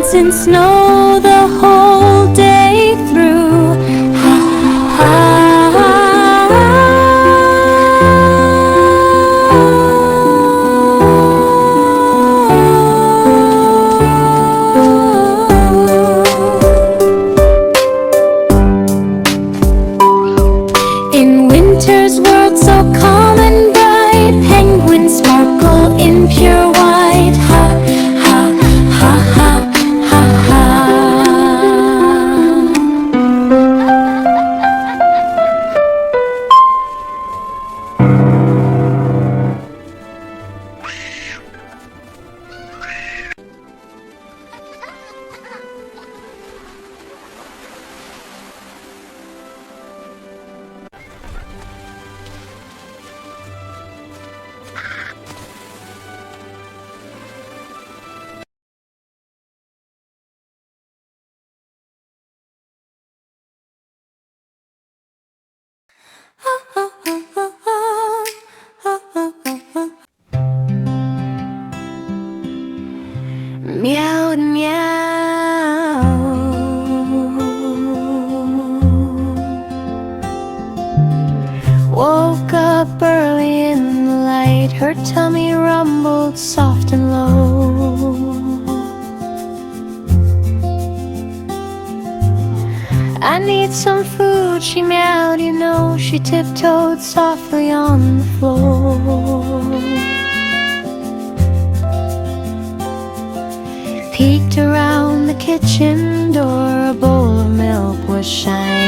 ice and snow the whole day through. In winter's world so calm and bright, penguins sparkle in pure white. Ha, ha, ha, ha, ha, ha. Meow and meow. Woke up early in the light, her tummy rumbled soft and low. I need some food, she meowed, you know. She tiptoed softly on the floor. Peeked around the kitchen door, a bowl of milk was shining